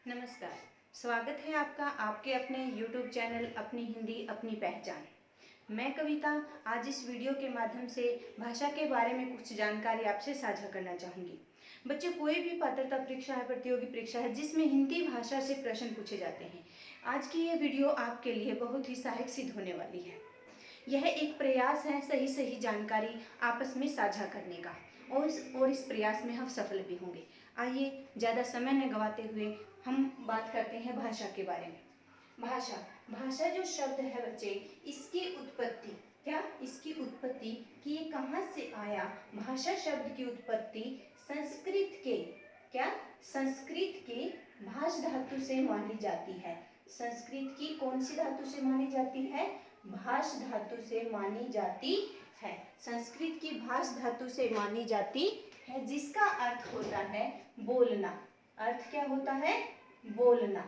नमस्कार। स्वागत है आपका आपके अपने YouTube चैनल अपनी हिंदी अपनी पहचान। मैं कविता आज इस वीडियो के माध्यम से भाषा के बारे में कुछ जानकारी आपसे साझा करना चाहूँगी। बच्चों, कोई भी पात्रता परीक्षा है, प्रतियोगी परीक्षा है जिसमें हिंदी भाषा से प्रश्न पूछे जाते हैं, आज की ये वीडियो आपके लिए बहुत ही सहायक सिद्ध होने वाली है। यह एक प्रयास है सही जानकारी आपस में साझा करने का और इस प्रयास में हम सफल भी होंगे। आइए ज़्यादा समय न गवाते हुए हम बात करते हैं भाषा के बारे में। भाषा जो शब्द है बच्चे, इसकी उत्पत्ति कि ये कहाँ से आया। भाषा शब्द की उत्पत्ति संस्कृत के भाष धातु से मानी जाती है। संस्कृत की कौन सी धातु से मानी जाती है? भाष धातु से मानी जाती है। संस्कृत की भाष धातु से मानी जाती है, जिसका अर्थ होता है बोलना। अर्थ क्या होता है? बोलना,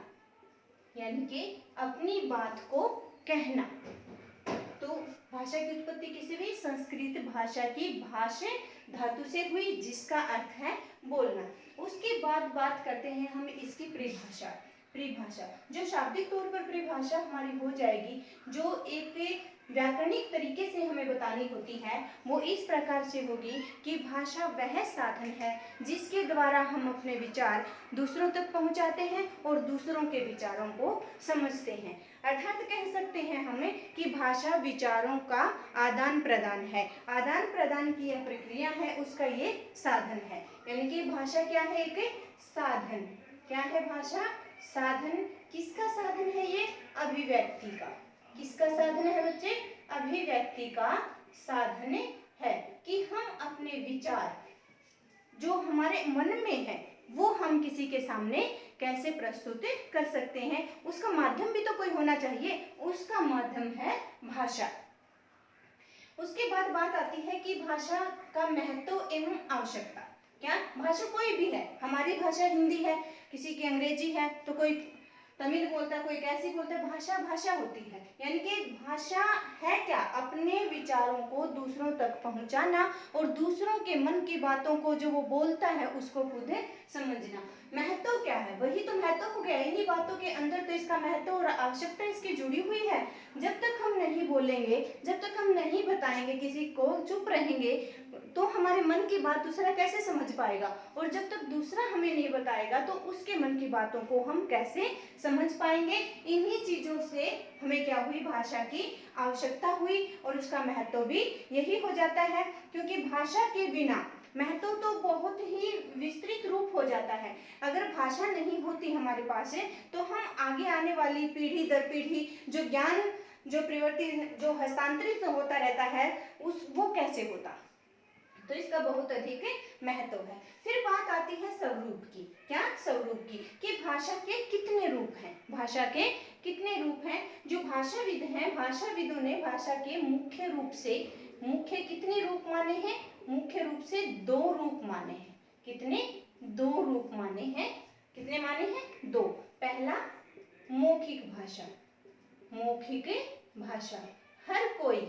यानी कि अपनी बात को कहना। तो भाषा की उत्पत्ति किसी भी संस्कृत भाषा की भाष धातु से हुई, जिसका अर्थ है बोलना। उसके बाद बात करते हैं हम इसकी परिभाषा जो शाब्दिक तौर पर परिभाषा हमारी हो जाएगी, जो एक व्याकरणिक तरीके से हमें बतानी होती है, वो इस प्रकार से होगी कि भाषा वह साधन है जिसके द्वारा हम अपने विचार दूसरों तक पहुंचाते हैं और दूसरों के विचारों को समझते हैं। अर्थात कह सकते हैं हमें कि भाषा विचारों का आदान प्रदान है। आदान प्रदान की यह प्रक्रिया है, उसका ये साधन है। यानी कि भाषा क्या है? एक साधन। क्या है भाषा? साधन। किसका साधन है ये? अभिव्यक्ति का। किसका साधन है बच्चे? अभिव्यक्ति का साधन है कि हम अपने विचार जो हमारे मन में है वो हम किसी के सामने कैसे प्रस्तुत कर सकते हैं। उसका माध्यम भी तो कोई होना चाहिए, उसका माध्यम है भाषा। उसके बाद बात आती है कि भाषा का महत्व एवं आवश्यकता। क्या भाषा कोई भी है, हमारी भाषा हिंदी है, किसी की अंग्रेजी है, तो कोई तमिल बोलता है, कोई कैसी बोलता है। भाषा होती है, यानी कि भाषा है क्या? अपने विचारों को दूसरों तक पहुंचाना और दूसरों के मन की बातों को जो वो बोलता है उसको खुद समझना। महत्व क्या है? वही तो महत्व हो गया। इन्हीं बातों के अंदर तो इसका महत्व और आवश्यकता इसकी जुड़ी हुई है। जब तक हम नहीं बोलेंगे, जब तक हम नहीं बताएंगे, किसी को चुप रहेंगे, तो हमारे मन की बात दूसरा कैसे समझ पाएगा? और जब तक दूसरा हमें नहीं बताएगा तो उसके मन की बातों को हम कैसे समझ पाएंगे? इन्हीं चीजों से हमें क्या हुई? भाषा की आवश्यकता हुई और उसका महत्व भी यही हो जाता है, क्योंकि भाषा के बिना महत्व तो बहुत ही विस्तृत रूप हो जाता है। अगर भाषा नहीं होती हमारे पास है तो हम आगे आने वाली पीढ़ी दर पीढ़ी जो ज्ञान जो परिवर्तित जो हस्तांतरित होता रहता है वो कैसे होता? तो इसका बहुत अधिक महत्व है। फिर बात आती है स्वरूप की। क्या? स्वरूप की कि भाषा के कितने रूप हैं। भाषा के कितने रूप हैं? जो भाषाविद हैं, भाषाविदों ने भाषा के मुख्य कितने रूप माने हैं? मुख्य रूप से 2 रूप माने हैं। कितने? 2 रूप माने हैं। कितने माने हैं? 2। पहला मौखिक भाषा। मौखिक भाषा हर कोई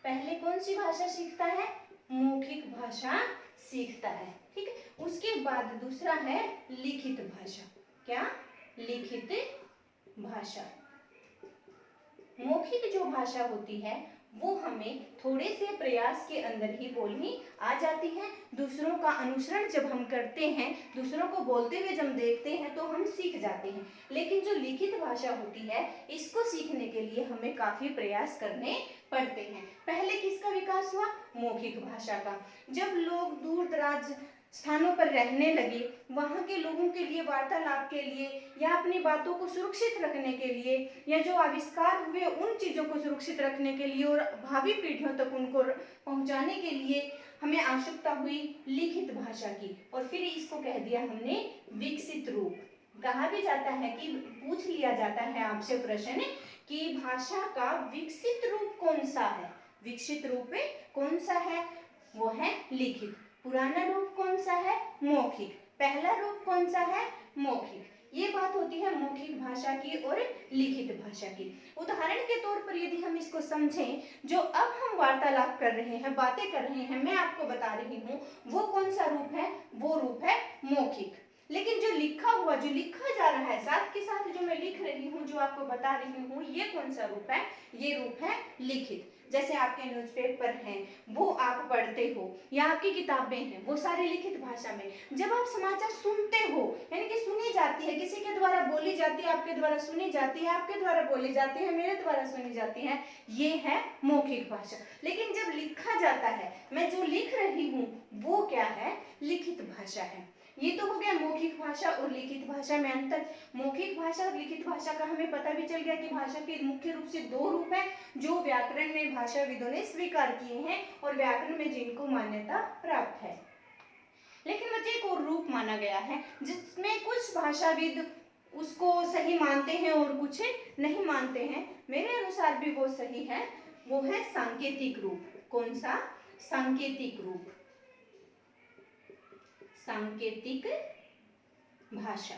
पहले कौन सी भाषा सीखता है? मौखिक भाषा सीखता है। ठीक है। उसके बाद दूसरा है लिखित भाषा। क्या? लिखित भाषा। मौखिक जो भाषा होती है वो हमें थोड़े से प्रयास के अंदर ही बोलनी आ जाती है। दूसरों का अनुसरण जब हम करते हैं, दूसरों को बोलते हुए जब देखते हैं तो हम सीख जाते हैं। लेकिन जो लिखित भाषा होती है, इसको सीखने के लिए हमें काफी प्रयास करने पढ़ते हैं। पहले किसका विकास हुआ? मौखिक भाषा का। जब लोग दूर दराज स्थानों पर रहने लगे, वहाँ के लोगों के लिए वार्तालाप के लिए या अपनी बातों को सुरक्षित रखने के लिए या जो आविष्कार हुए उन चीज़ों को सुरक्षित रखने के लिए और भावी पीढ़ियों तक उनको पहुँचाने के लिए हमें आवश्यकता हुई लिखित भाषा की। और फिर इसको कह दिया हमने विकसित रूप। कहा भी जाता है कि पूछ लिया जाता है आपसे प्रश्न कि भाषा का विकसित रूप कौन सा है? विकसित रूप कौन सा है? वो है लिखित। पुराना रूप कौन सा है? मौखिक। पहला रूप कौन सा है? मौखिक। ये बात होती है मौखिक भाषा की और लिखित भाषा की। उदाहरण के तौर पर यदि हम इसको समझें, जो अब हम वार्तालाप कर रहे हैं, बातें कर रहे हैं, मैं आपको बता रही हूँ, वो कौन सा रूप है? वो रूप है मौखिक। लेकिन जो लिखा हुआ, जो लिखा जा रहा है, साथ के साथ जो मैं लिख रही हूँ, जो आपको बता रही हूँ, ये कौन सा रूप है? ये रूप है लिखित। जैसे आपके न्यूज़पेपर हैं वो आप पढ़ते हो, या आपकी किताबें हैं वो सारी लिखित भाषा में। जब आप समाचार सुनते हो, यानी कि सुनी जाती है, किसी के द्वारा बोली जाती है, आपके द्वारा सुनी जाती है, आपके द्वारा बोली जाती है, मेरे द्वारा सुनी जाती है, ये है मौखिक भाषा। लेकिन जब लिखा जाता है, मैं जो लिख रही हूँ वो क्या है? लिखित भाषा है। ये तो हो गया मौखिक भाषा और लिखित भाषा में अंतर। मौखिक भाषा और लिखित भाषा का हमें पता भी चल गया कि भाषा के मुख्य रूप से दो रूप हैं, जो व्याकरण में भाषाविदों ने स्वीकार किए हैं और व्याकरण में जिनको मान्यता प्राप्त है। लेकिन बच्चे एक और रूप माना गया है जिसमें कुछ भाषाविद उसको सही मानते हैं और कुछ नहीं मानते हैं। मेरे अनुसार भी वो सही है, वो है सांकेतिक रूप। कौन सा? सांकेतिक रूप, सांकेतिक भाषा।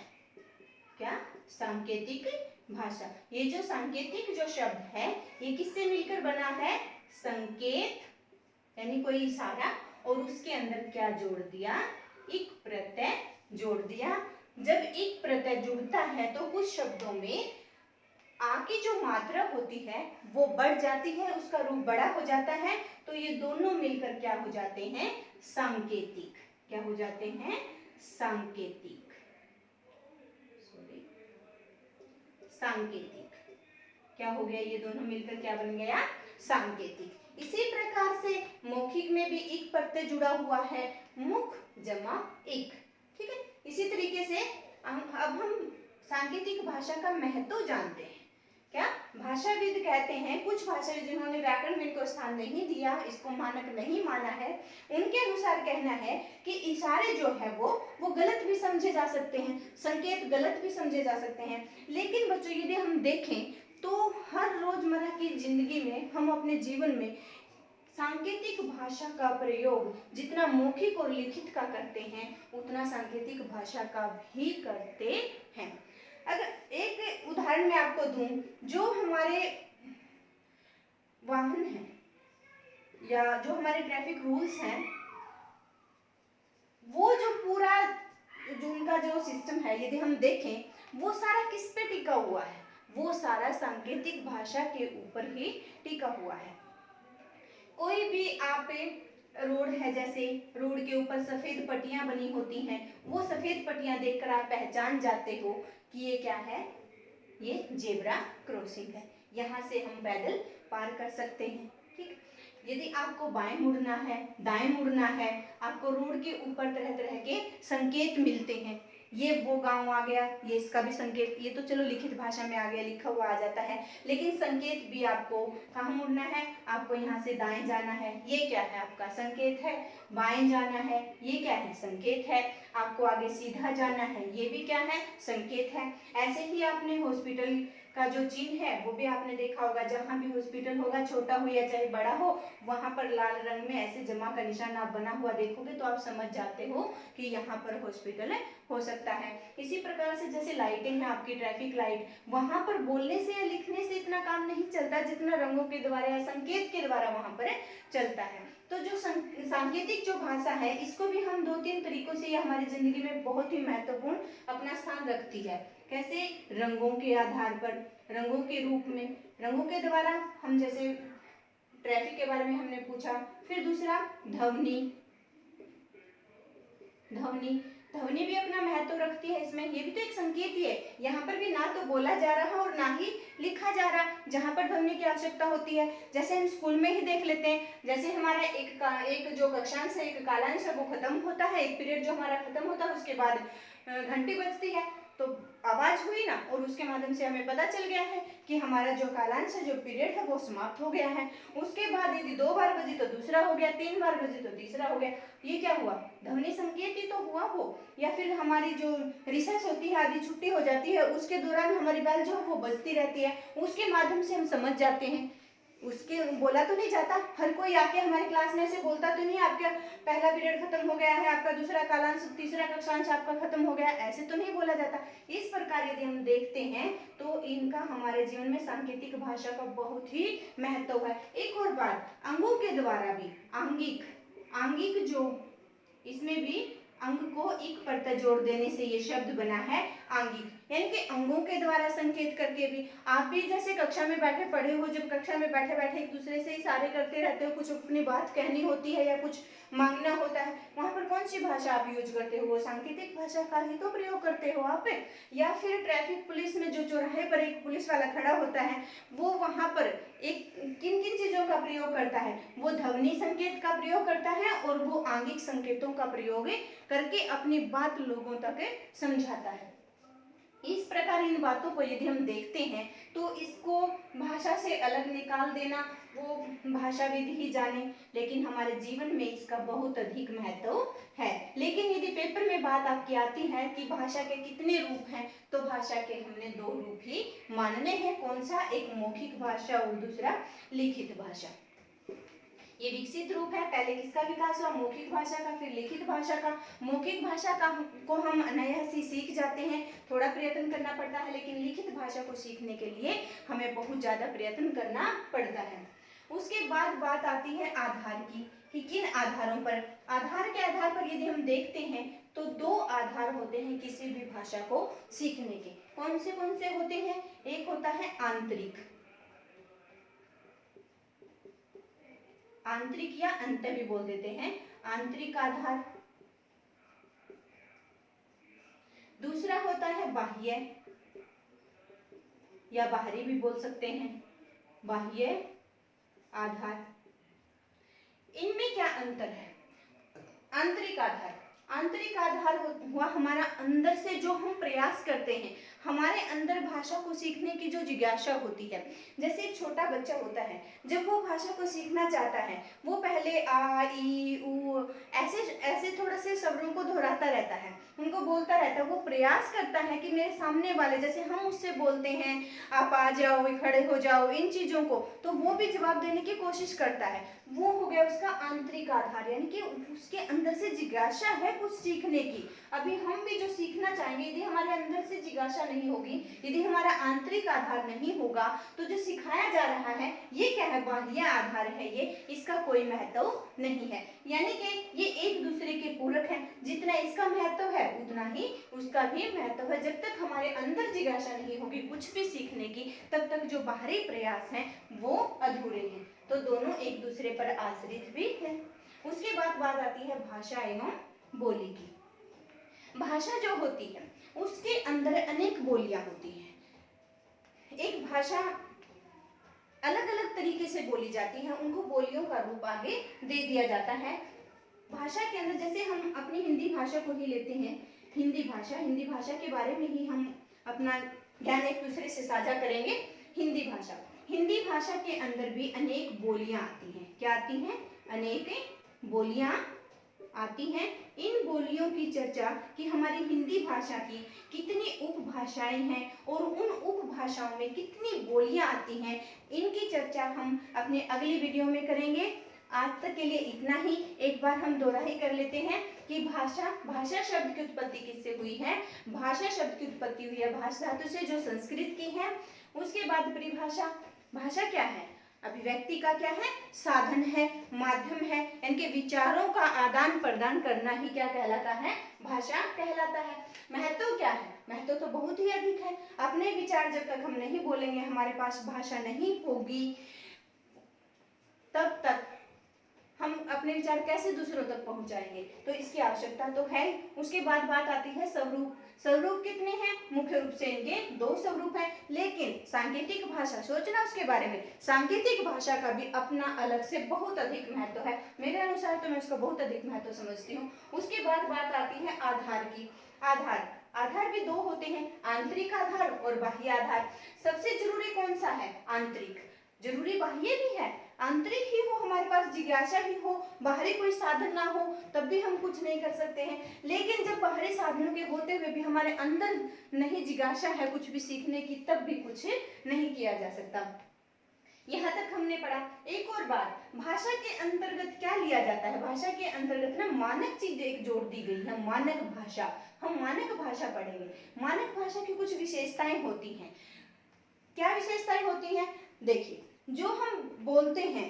क्या? सांकेतिक भाषा। ये जो सांकेतिक जो शब्द है ये किससे मिलकर बना है? संकेत यानी कोई इशारा और उसके अंदर क्या जोड़ दिया? इक प्रत्यय जोड़ दिया। जब इक प्रत्यय जुड़ता है तो कुछ शब्दों में आ की जो मात्रा होती है वो बढ़ जाती है, उसका रूप बड़ा हो जाता है, तो ये दोनों मिलकर क्या हो जाते हैं? सांकेतिक। क्या हो जाते हैं? सांकेतिक। सांकेतिक। क्या हो गया? ये दोनों मिलकर क्या बन गया? सांकेतिक। इसी प्रकार से मौखिक में भी इक प्रत्यय जुड़ा हुआ है, मुख जमा इक। ठीक है, इसी तरीके से अब हम सांकेतिक भाषा का महत्व जानते हैं। क्या? भाषाविद कहते हैं, कुछ भाषाविद जिन्होंने व्याकरण में इनको स्थान नहीं दिया, इसको मानक नहीं माना है, उनके अनुसार कहना है कि इशारे जो है वो गलत भी समझे जा सकते हैं, संकेत गलत भी समझे जा सकते हैं। लेकिन बच्चों यदि हम देखें तो हर रोजमर्रा की जिंदगी में हम अपने जीवन में सांकेतिक भाषा का प्रयोग जितना मौखिक और लिखित का करते हैं उतना सांकेतिक भाषा का भी करते हैं। अगर एक उदाहरण मैं आपको दूं, जो हमारे वाहन हैं या जो हमारे ट्रैफिक रूल्स हैं, वो जो पूरा जो उनका जो सिस्टम है यदि हम देखें वो सारा किस पे टिका हुआ है? वो सारा सांकेतिक भाषा के ऊपर ही टिका हुआ है। कोई भी आप रोड है, जैसे रोड के ऊपर सफेद पट्टियां बनी होती हैं, वो सफेद पट्टियां देखकर आप पहचान जाते हो कि ये क्या है? ये जेब्रा क्रॉसिंग है, यहाँ से हम पैदल पार कर सकते हैं। ठीक, यदि आपको बाएं मुड़ना है, दाएं मुड़ना है, आपको रोड के ऊपर तरह तरह के संकेत मिलते हैं। ये वो गांव आ गया, ये इसका भी संकेत, ये तो चलो लिखित भाषा में आ गया, लिखा हुआ आ जाता है, लेकिन संकेत भी आपको कहाँ मुड़ना है? आपको यहाँ से दाएं जाना है, ये क्या है? आपका संकेत है। बाएं जाना है, ये क्या है? संकेत है। आपको आगे सीधा जाना है, ये भी क्या है? संकेत है। ऐसे ही आपने हॉस्पिटल का जो चिन्ह है वो भी आपने देखा होगा, जहाँ भी हॉस्पिटल होगा, छोटा हो या चाहे बड़ा हो, वहां पर लाल रंग में ऐसे जमा का निशान आप बना हुआ देखोगे तो आप समझ जाते हो कि यहाँ पर हॉस्पिटल हो सकता है। इसी प्रकार से जैसे लाइटें हैं, आपकी ट्रैफिक लाइट, वहां पर बोलने से या लिखने से इतना काम नहीं चलता जितना रंगों के द्वारा या संकेत के द्वारा वहां पर चलता है। तो जो सांकेतिक जो भाषा है इसको भी हम दो तीन तरीकों से ये हमारी जिंदगी में बहुत ही महत्वपूर्ण अपना स्थान रखती है। कैसे? रंगों के आधार पर, रंगों के रूप में, रंगों के द्वारा हम, जैसे ट्रैफिक के बारे में हमने पूछा। फिर दूसरा ध्वनि, ध्वनि ध्वनि भी अपना महत्व रखती है इसमें, ये भी तो एक संकेत ही है। यहाँ पर भी ना तो बोला जा रहा और ना ही लिखा जा रहा, जहाँ पर ध्वनि की आवश्यकता होती है। जैसे हम स्कूल में ही देख लेते हैं, जैसे हमारा एक जो कक्षांश है, एक कालांश है, वो खत्म होता है, एक पीरियड जो हमारा खत्म होता है, उसके बाद घंटी बजती है तो आवाज हुई ना, और उसके माध्यम से हमें पता चल गया है कि हमारा जो कालांश है, जो पीरियड है, वो समाप्त हो गया है। उसके बाद यदि 2 बार बजी तो दूसरा हो गया, 3 बार बजी तो तीसरा हो गया। ये क्या हुआ? ध्वनि संकेत ही तो हुआ वो। या फिर हमारी जो रिसेस होती है, आधी छुट्टी हो जाती है, उसके दौरान हमारी बेल जो है वो बजती रहती है, उसके माध्यम से हम समझ जाते हैं। उसके बोला तो नहीं जाता, हर कोई आके हमारे क्लास में ऐसे बोलता तो नहीं आपका पहला पीरियड खत्म हो गया है, आपका दूसरा कालांश, तीसरा कक्षांश आपका खत्म हो गया, ऐसे तो नहीं बोला जाता। इस प्रकार यदि हम देखते हैं तो इनका हमारे जीवन में सांकेतिक भाषा का बहुत ही महत्व है। एक और बात, अंगों के द्वारा भी, आंगिक जो इसमें भी अंग को इक पर जोड़ देने से ये शब्द बना है आंगिक, यानी कि अंगों के द्वारा संकेत करके भी। आप भी जैसे कक्षा में बैठे पढ़े हो, जब कक्षा में बैठे बैठे एक दूसरे से इशारे करते रहते हो, कुछ अपनी बात कहनी होती है या कुछ मांगना होता है, वहां पर कौन सी भाषा आप यूज करते हो? वो सांकेतिक भाषा का ही तो प्रयोग करते हो आप। या फिर ट्रैफिक पुलिस में जो चौराहे पर एक पुलिस वाला खड़ा होता है, वो वहां पर एक किन किन चीजों का प्रयोग करता है? वो ध्वनि संकेत का प्रयोग करता है और वो आंगिक संकेतों का प्रयोग करके अपनी बात लोगों तक समझाता है। इस प्रकार इन बातों को यदि हम देखते हैं तो इसको भाषा से अलग निकाल देना वो भाषा विधि ही जाने, लेकिन हमारे जीवन में इसका बहुत अधिक महत्व है। लेकिन यदि पेपर में बात आपकी आती है कि भाषा के कितने रूप हैं, तो भाषा के हमने 2 रूप ही मानने हैं। कौन सा? एक मौखिक भाषा और दूसरा लिखित भाषा। ये विकसित रूप है। पहले किसका विकास हुआ? मौखिक भाषा का, फिर लिखित भाषा का। मौखिक भाषा का को हम अनायास सीख जाते हैं, थोड़ा प्रयत्न करना पड़ता है, लेकिन लिखित भाषा को सीखने के लिए हमें बहुत ज्यादा प्रयत्न करना पड़ता है। उसके बाद बात आती है आधार की, कि किन आधारों पर? आधार के आधार पर यदि हम देखते हैं तो 2 आधार होते हैं किसी भी भाषा को सीखने के। कौन से होते हैं? एक होता है आंतरिक, आंतरिक या अंतर भी बोल देते हैं, आंतरिक आधार। दूसरा होता है बाह्य या बाहरी भी बोल सकते हैं, बाह्य आधार। इनमें क्या अंतर है? आंतरिक आधार, आंतरिक आधार हुआ हमारा अंदर से जो हम प्रयास करते हैं, हमारे अंदर भाषा को सीखने की जो जिज्ञासा होती है। जैसे एक छोटा बच्चा होता है, जब वो भाषा को सीखना चाहता है, वो पहले आ ई उ ऐसे ऐसे थोड़ा से शब्दों को दोहराता रहता है, उनको बोलता रहता है। वो प्रयास करता है कि मेरे सामने वाले, जैसे हम उससे बोलते हैं आप आ जाओ, खड़े हो जाओ, इन चीजों को, तो वो भी जवाब देने की कोशिश करता है। वो हो गया उसका आंतरिक आधार, यानी कि उसके अंदर से जिज्ञासा है कुछ सीखने की। अभी हम भी जो सीखना चाहेंगे, यदि हमारे अंदर से जिज्ञासा नहीं होगी, यदि हमारा आंतरिक आधार नहीं होगा, तो जो सिखाया जा रहा है ये क्या है? बाह्य आधार है, ये इसका कोई महत्व नहीं है। यानी कि ये एक दूसरे के पूरक हैं। जितना इसका महत्व है उतना ही उसका भी महत्व है। जब तक हमारे अंदर जिज्ञासा नहीं होगी कुछ भी सीखने की, तब तक जो बाहरी प्रयास हैं वो अधूरे हैं। तो दोनों एक दूसरे पर आश्रित भी हैं। उसके बाद बात आती है भाषा एवं बोली की। भाषा जो होती है उसके अंदर अनेक बोलियां होती हैं। एक भाषा अलग अलग तरीके से बोली जाती है, उनको बोलियों का रूप आगे दे दिया जाता है। भाषा के अंदर जैसे हम अपनी हिंदी भाषा को ही लेते हैं, हिंदी भाषा के बारे में ही हम अपना ज्ञान एक दूसरे से साझा करेंगे। हिंदी भाषा के अंदर भी अनेक बोलियां आती हैं। क्या आती हैं? अनेक बोलियां आती हैं। इन बोलियों की चर्चा कि हमारी हिंदी भाषा की कितनी उपभाषाएं हैं और उन उपभाषाओं में कितनी बोलियां आती हैं, इनकी चर्चा हम अपने अगली वीडियो में करेंगे। आज तक के लिए इतना ही। एक बार हम दोहराई कर लेते हैं कि भाषा शब्द की उत्पत्ति किससे हुई है? भाषा शब्द की उत्पत्ति हुई है भाष धातु से, जो संस्कृत की है। उसके बाद परिभाषा। भाषा क्या है? अभिव्यक्ति का क्या है? साधन है, माध्यम है। इनके विचारों का आदान प्रदान करना ही क्या कहलाता है? भाषा कहलाता है। महत्व क्या है? महत्व तो बहुत ही अधिक है। अपने विचार जब तक हम नहीं बोलेंगे, हमारे पास भाषा नहीं होगी, तब तक हम अपने विचार कैसे दूसरों तक पहुंचाएंगे? तो इसकी आवश्यकता तो है। उसके बाद बात आती है स्वरूप। स्वरूप कितने हैं? मुख्य रूप से इनके 2 स्वरूप हैं। लेकिन सांकेतिक भाषा, सोचना उसके बारे में, सांकेतिक भाषा का भी अपना अलग से बहुत अधिक महत्व है। मेरे अनुसार तो मैं उसका बहुत अधिक महत्व समझती हूँ। उसके बाद बात आती है आधार की। आधार भी 2 होते हैं, आंतरिक आधार और बाह्य आधार। सबसे जरूरी कौन सा है? आंतरिक। जरूरी बाह्य भी है, आंतरिक ही हो, हमारे पास जिज्ञासा ही हो, बाहरी कोई साधन ना हो, तब भी हम कुछ नहीं कर सकते हैं। लेकिन जब बाहरी साधनों के होते हुए भी हमारे अंदर नहीं जिज्ञासा है कुछ भी सीखने की, तब भी कुछ नहीं किया जा सकता। यहाँ तक हमने पढ़ा। एक और बात, भाषा के अंतर्गत क्या लिया जाता है? भाषा के अंतर्गत ना मानक चीज एक जोड़ दी गई है, मानक भाषा। हम मानक भाषा पढ़ेंगे। मानक भाषा की कुछ विशेषताएं होती हैं। क्या विशेषताएं होती हैं? देखिए, जो हम बोलते हैं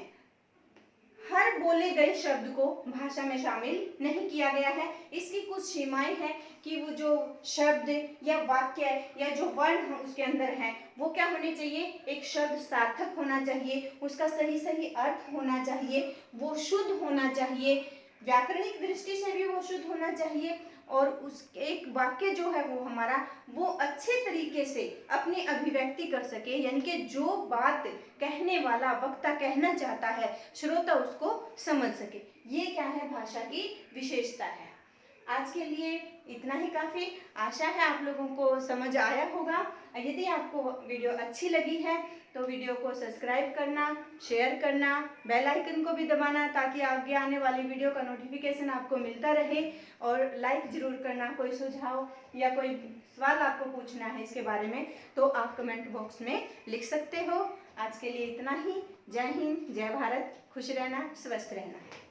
हर बोले गए शब्द को भाषा में शामिल नहीं किया गया है। इसकी कुछ सीमाएं हैं कि वो जो शब्द या वाक्य या जो वर्ण उसके अंदर है वो क्या होने चाहिए, एक शब्द सार्थक होना चाहिए, उसका सही सही अर्थ होना चाहिए, वो शुद्ध होना चाहिए, व्याकरणिक दृष्टि से भी वो शुद्ध होना चाहिए, और उस एक वाक्य जो है वो हमारा वो अच्छे तरीके से अपनी अभिव्यक्ति कर सके, यानी कि जो बात कहने वाला वक्ता कहना चाहता है श्रोता उसको समझ सके। ये क्या है, भाषा की विशेषता है। आज के लिए इतना ही काफ़ी। आशा है आप लोगों को समझ आया होगा। यदि आपको वीडियो अच्छी लगी है तो वीडियो को सब्सक्राइब करना, शेयर करना, बेल आइकन को भी दबाना ताकि आगे आने वाली वीडियो का नोटिफिकेशन आपको मिलता रहे, और लाइक ज़रूर करना। कोई सुझाव या कोई सवाल आपको पूछना है इसके बारे में तो आप कमेंट बॉक्स में लिख सकते हो। आज के लिए इतना ही। जय हिंद, जय भारत, खुश रहना, स्वस्थ रहना।